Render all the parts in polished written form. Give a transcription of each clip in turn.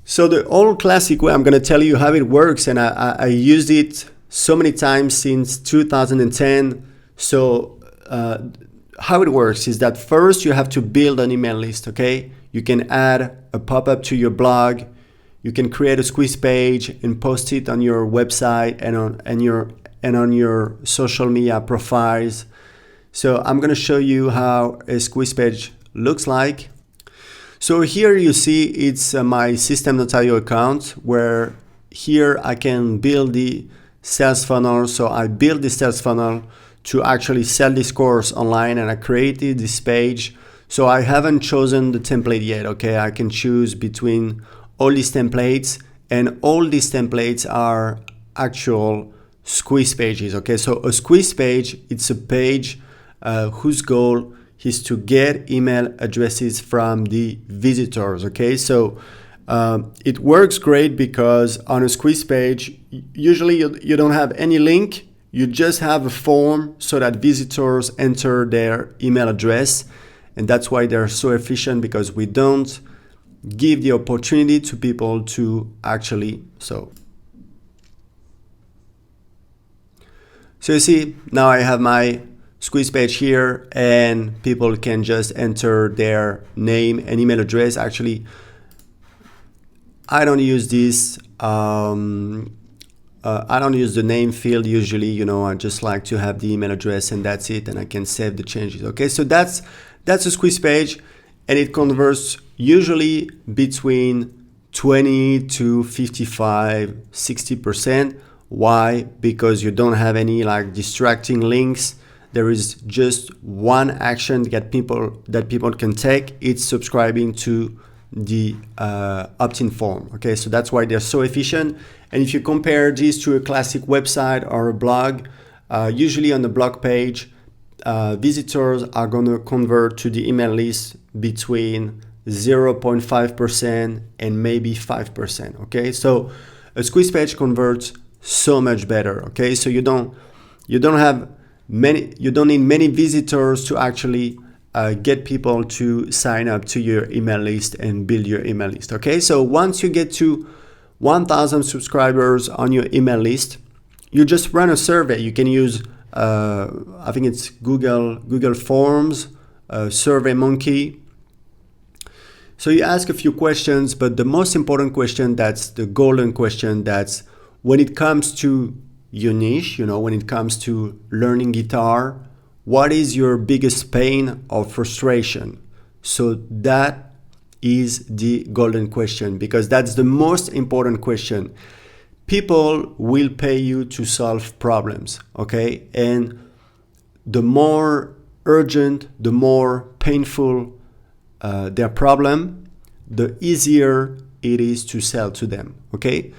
So the old classic way, I'm going to tell you how it works, and I used it so many times since 2010. So how it works is that first you have to build an email list, okay? You can add a pop-up to your blog. You can create a squeeze page and post it on your website and on your social media profiles. So I'm going to show you how a squeeze page looks like. So here you see it's my System.io account, where here I can build the sales funnel. So I built the sales funnel to actually sell this course online, and I created this page. So I haven't chosen the template yet, okay? I can choose between all these templates, and all these templates are actual squeeze pages, okay? So a squeeze page, it's a page whose goal is to get email addresses from the visitors, okay? So it works great because on a squeeze page, usually you don't have any link, you just have a form so that visitors enter their email address, and that's why they're so efficient, because we don't give the opportunity to people to actually, so you see, now I have my squeeze page here, and people can just enter their name and email address. Actually, I don't use this. I don't use the name field usually. You know, I just like to have the email address, and that's it. And I can save the changes. Okay, so that's a squeeze page, and it converts usually between 20 to 55, 60%. Why? Because you don't have any like distracting links. There is just one action that people can take. It's subscribing to the opt-in form. Okay, so that's why they're so efficient. And if you compare this to a classic website or a blog, usually on the blog page, visitors are going to convert to the email list between 0.5% and maybe 5%. Okay, so a squeeze page converts so much better. Okay, so you don't need many visitors to actually get people to sign up to your email list and build your email list. Okay, so once you get to 1,000 subscribers on your email list, you just run a survey. You can use I think it's Google Forms, SurveyMonkey. So you ask a few questions, but the most important question, that's the golden question, that's when it comes to your niche, you know, when it comes to learning guitar, what is your biggest pain or frustration? So that is the golden question, because that's the most important question. People will pay you to solve problems, okay? And the more urgent, the more painful their problem, the easier it is to sell to them, okay?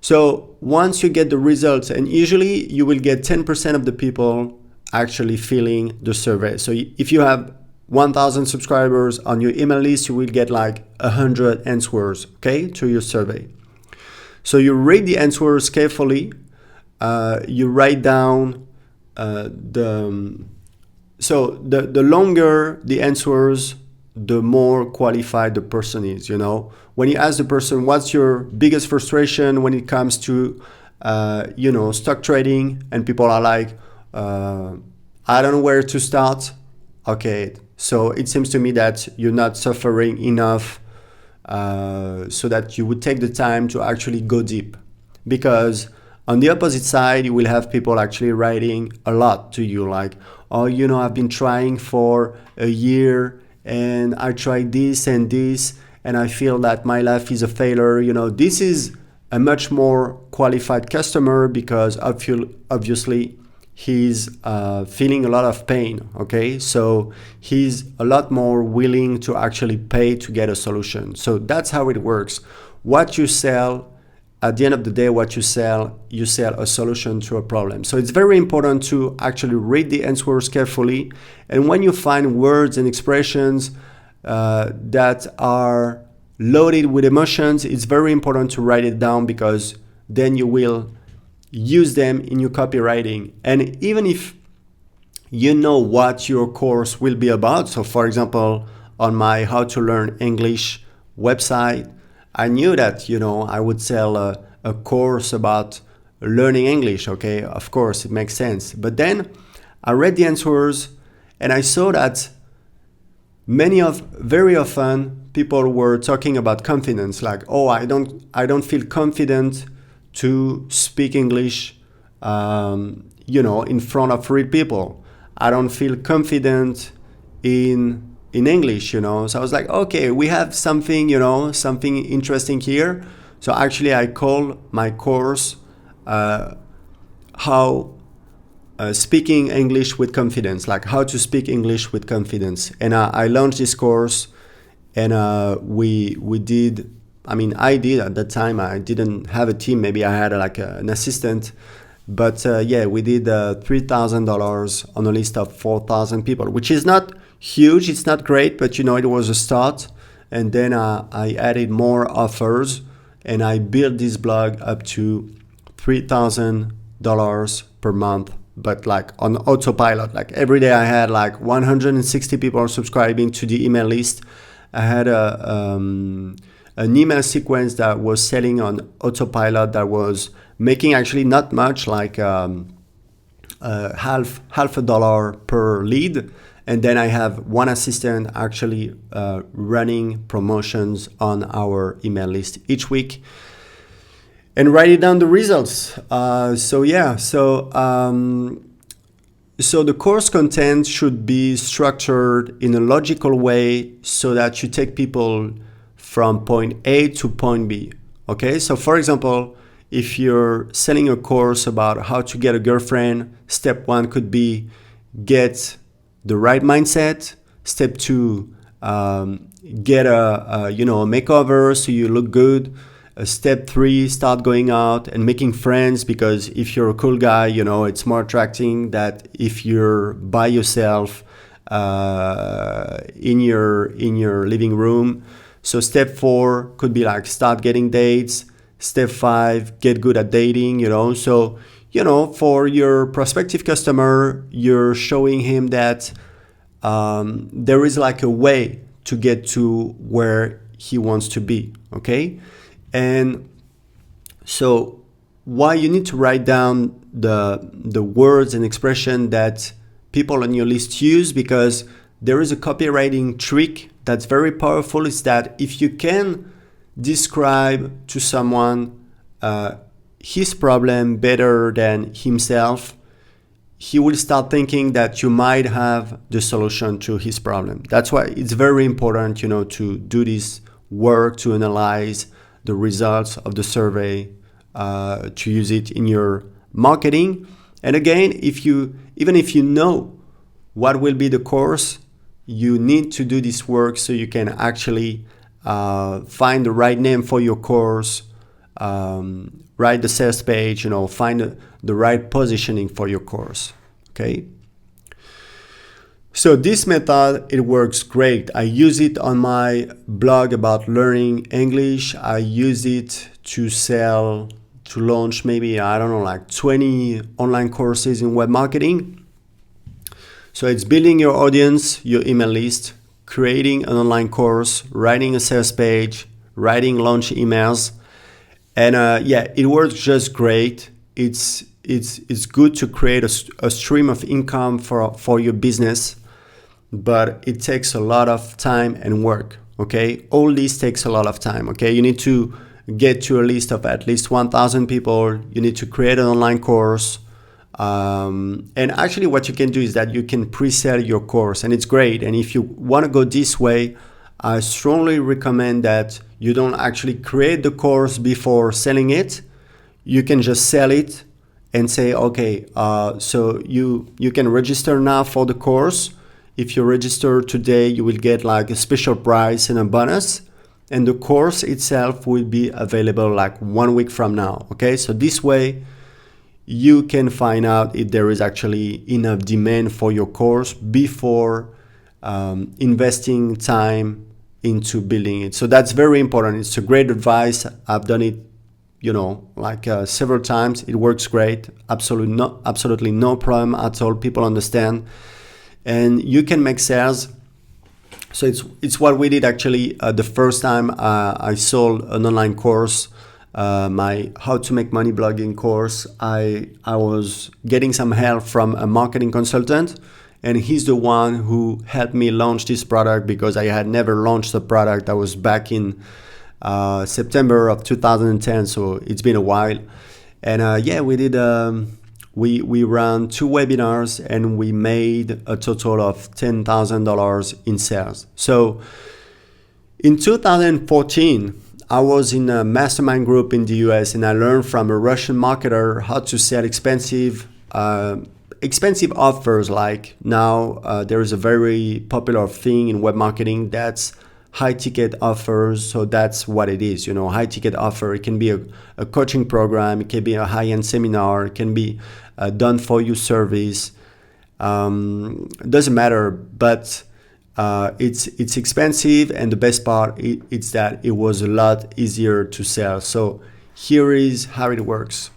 So once you get the results, and usually you will get 10% of the people actually filling the survey. So if you have 1,000 subscribers on your email list, you will get like 100 answers, okay, to your survey. So you read the answers carefully. You write down the longer the answers, the more qualified the person is, you know. When you ask the person, what's your biggest frustration when it comes to, stock trading, and people are like, I don't know where to start. Okay, so it seems to me that you're not suffering enough so that you would take the time to actually go deep. Because on the opposite side, you will have people actually writing a lot to you, like, oh, you know, I've been trying for a year, and I tried this and this, and I feel that my life is a failure. You know, this is a much more qualified customer, because obviously he's feeling a lot of pain, okay? So he's a lot more willing to actually pay to get a solution. So that's how it works. What you sell, at the end of the day, what you sell a solution to a problem. So it's very important to actually read the answers carefully. And when you find words and expressions that are loaded with emotions, it's very important to write it down, because then you will use them in your copywriting. And even if you know what your course will be about, so for example, on my How to Learn English website, I knew that, I would sell a course about learning English. Okay, of course, it makes sense. But then I read the answers and I saw that very often people were talking about confidence, like, oh, I don't feel confident to speak English, in front of real people. I don't feel confident in English, So I was like, okay, we have something, something interesting here. So actually, I call my course how speaking English with confidence, like how to speak English with confidence. And I launched this course, and we did. I mean, I did at that time. I didn't have a team. Maybe I had an assistant, but we did $3,000 on a list of 4,000 people, which is not huge. It's not great, but it was a start. And then I added more offers, and I built this blog up to $3,000 per month, but like on autopilot. Like every day I had like 160 people subscribing to the email list. I had an email sequence that was selling on autopilot that was making actually not much, like half a dollar per lead. And then I have one assistant actually running promotions on our email list each week and writing down the results. So the course content should be structured in a logical way so that you take people from point A to point B. Okay, so for example, if you're selling a course about how to get a girlfriend, step 1 could be get the right mindset. Step 2, get a makeover so you look good. Step 3, start going out and making friends, because if you're a cool guy, it's more attracting that if you're by yourself in your living room. So step 4 could be like start getting dates. Step 5, get good at dating, So, for your prospective customer, you're showing him that there is like a way to get to where he wants to be, okay? And so why you need to write down the words and expression that people on your list use, because there is a copywriting trick that's very powerful, is that if you can describe to someone his problem better than himself, he will start thinking that you might have the solution to his problem. That's why it's very important, to do this work, to analyze the results of the survey, to use it in your marketing. And again, even if you know what will be the course, you need to do this work so you can actually find the right name for your course, write the sales page, find the right positioning for your course. Okay. So this method, it works great. I use it on my blog about learning English. I use it to launch maybe, 20 online courses in web marketing. So it's building your audience, your email list, creating an online course, writing a sales page, writing launch emails. And it works just great. It's good to create a stream of income for your business, but it takes a lot of time and work, okay? All this takes a lot of time, okay? You need to get to a list of at least 1,000 people. You need to create an online course. And actually what you can do is that you can pre-sell your course, and it's great. And if you want to go this way, I strongly recommend that you don't actually create the course before selling it. You can just sell it and say, okay, so you can register now for the course. If you register today, you will get like a special price and a bonus, and the course itself will be available like 1 week from now. Okay, so this way you can find out if there is actually enough demand for your course before investing time into building it. So that's very important. It's a great advice. I've done it, several times. It works great. Absolutely no problem at all. People understand. And you can make sales So it's what we did actually the first time I sold an online course, my How to Make Money blogging course. I was getting some help from a marketing consultant, and he's the one who helped me launch this product because I had never launched a product. I was back in September of 2010, so it's been a while. And yeah, we did. We ran 2 webinars and we made a total of $10,000 in sales. So in 2014, I was in a mastermind group in the US, and I learned from a Russian marketer how to sell expensive offers. Like now, there is a very popular thing in web marketing that's high ticket offers. So that's what it is, high ticket offer. It can be a coaching program, it can be a high-end seminar, it can be a done for you service. Doesn't matter, but it's expensive, and the best part it's that it was a lot easier to sell. So here is how it works.